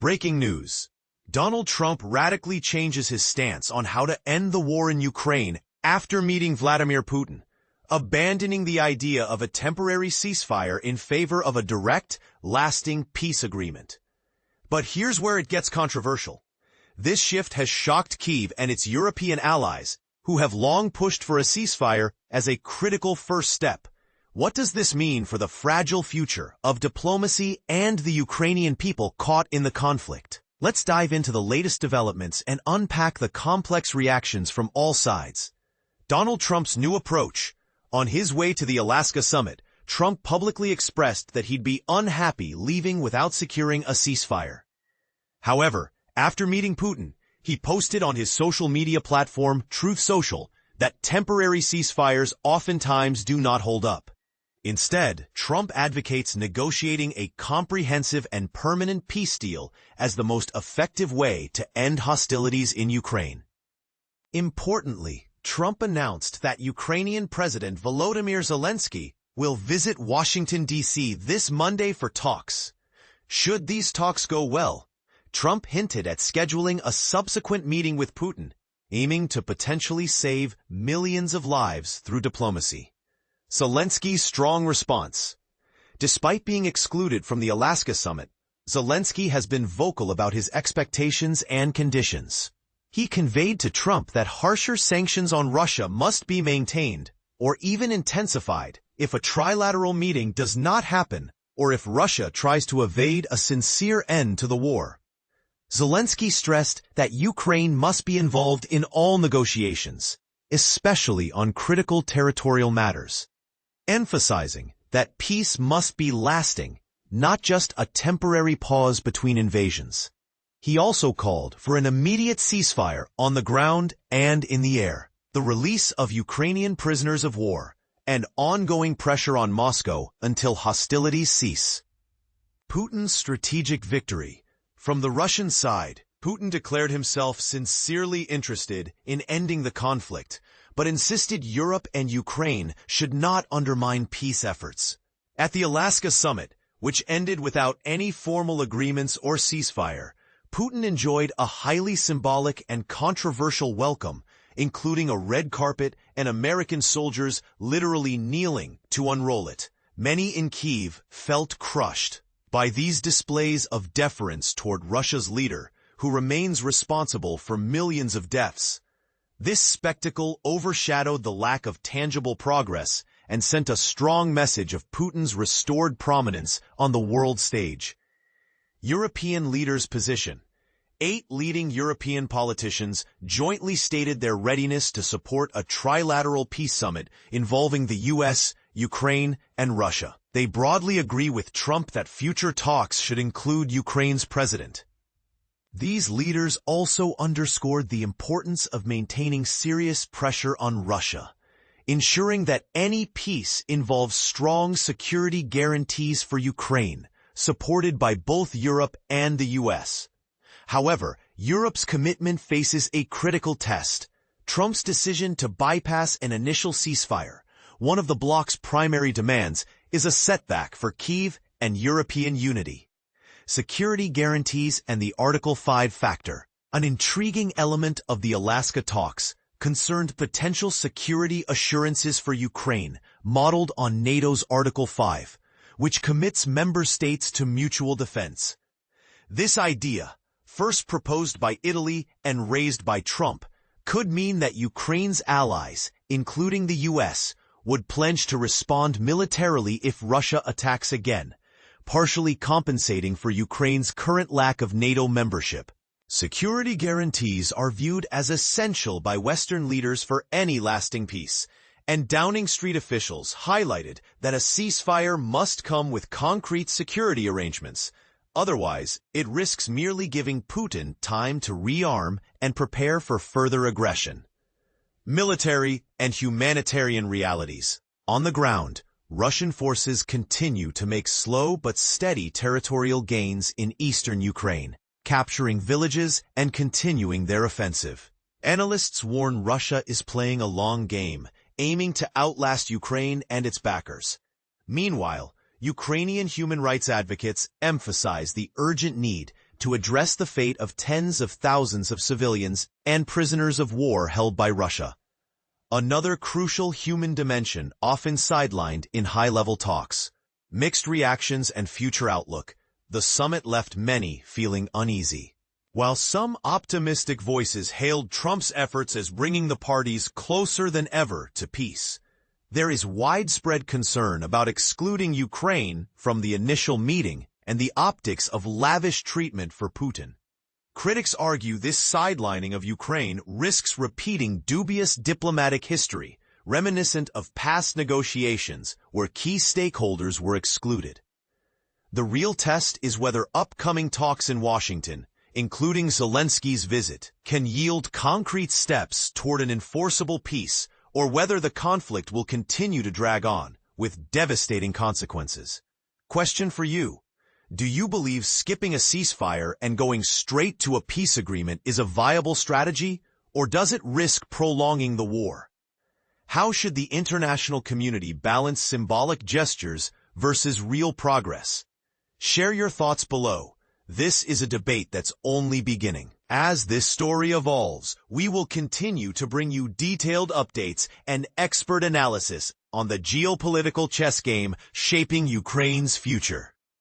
Breaking news. Donald Trump radically changes his stance on how to end the war in Ukraine after meeting Vladimir Putin, abandoning the idea of a temporary ceasefire in favor of a direct, lasting peace agreement. But here's where it gets controversial. This shift has shocked Kyiv and its European allies, who have long pushed for a ceasefire as a critical first step. What does this mean for the fragile future of diplomacy and the Ukrainian people caught in the conflict? Let's dive into the latest developments and unpack the complex reactions from all sides. Donald Trump's new approach. On his way to the Alaska summit, Trump publicly expressed that he'd be unhappy leaving without securing a ceasefire. However, after meeting Putin, he posted on his social media platform Truth Social that temporary ceasefires oftentimes do not hold up. Instead, Trump advocates negotiating a comprehensive and permanent peace deal as the most effective way to end hostilities in Ukraine. Importantly, Trump announced that Ukrainian President Volodymyr Zelensky will visit Washington, D.C. this Monday for talks. Should these talks go well, Trump hinted at scheduling a subsequent meeting with Putin, aiming to potentially save millions of lives through diplomacy. Zelensky's strong response. Despite being excluded from the Alaska summit, Zelensky has been vocal about his expectations and conditions. He conveyed to Trump that harsher sanctions on Russia must be maintained, or even intensified, if a trilateral meeting does not happen, or if Russia tries to evade a sincere end to the war. Zelensky stressed that Ukraine must be involved in all negotiations, especially on critical territorial matters, emphasizing that peace must be lasting, not just a temporary pause between invasions. He also called for an immediate ceasefire on the ground and in the air, the release of Ukrainian prisoners of war, and ongoing pressure on Moscow until hostilities cease. Putin's strategic victory. From the Russian side, Putin declared himself sincerely interested in ending the conflict, but insisted Europe and Ukraine should not undermine peace efforts. At the Alaska summit, which ended without any formal agreements or ceasefire, Putin enjoyed a highly symbolic and controversial welcome, including a red carpet and American soldiers literally kneeling to unroll it. Many in Kyiv felt crushed by these displays of deference toward Russia's leader, who remains responsible for millions of deaths. This spectacle overshadowed the lack of tangible progress and sent a strong message of Putin's restored prominence on the world stage. European leaders' position. 8 leading European politicians jointly stated their readiness to support a trilateral peace summit involving the U.S., Ukraine, and Russia. They broadly agree with Trump that future talks should include Ukraine's president. These leaders also underscored the importance of maintaining serious pressure on Russia, ensuring that any peace involves strong security guarantees for Ukraine, supported by both Europe and the U.S. However, Europe's commitment faces a critical test. Trump's decision to bypass an initial ceasefire, one of the bloc's primary demands, is a setback for Kyiv and European unity. Security guarantees and the Article 5 factor, an intriguing element of the Alaska talks, concerned potential security assurances for Ukraine, modeled on NATO's Article 5, which commits member states to mutual defense. This idea, first proposed by Italy and raised by Trump, could mean that Ukraine's allies, including the U.S., would pledge to respond militarily if Russia attacks again, partially compensating for Ukraine's current lack of NATO membership. Security guarantees are viewed as essential by Western leaders for any lasting peace, and Downing Street officials highlighted that a ceasefire must come with concrete security arrangements. Otherwise, it risks merely giving Putin time to rearm and prepare for further aggression. Military and humanitarian realities. On the ground, Russian forces continue to make slow but steady territorial gains in eastern Ukraine, capturing villages and continuing their offensive. Analysts warn Russia is playing a long game, aiming to outlast Ukraine and its backers. Meanwhile, Ukrainian human rights advocates emphasize the urgent need to address the fate of tens of thousands of civilians and prisoners of war held by Russia. Another crucial human dimension often sidelined in high-level talks. Mixed reactions and future outlook. The summit left many feeling uneasy. While some optimistic voices hailed Trump's efforts as bringing the parties closer than ever to peace, there is widespread concern about excluding Ukraine from the initial meeting and the optics of lavish treatment for Putin. Critics argue this sidelining of Ukraine risks repeating dubious diplomatic history, reminiscent of past negotiations where key stakeholders were excluded. The real test is whether upcoming talks in Washington, including Zelensky's visit, can yield concrete steps toward an enforceable peace, or whether the conflict will continue to drag on, with devastating consequences. Question for you. Do you believe skipping a ceasefire and going straight to a peace agreement is a viable strategy, or does it risk prolonging the war? How should the international community balance symbolic gestures versus real progress? Share your thoughts below. This is a debate that's only beginning. As this story evolves, we will continue to bring you detailed updates and expert analysis on the geopolitical chess game shaping Ukraine's future.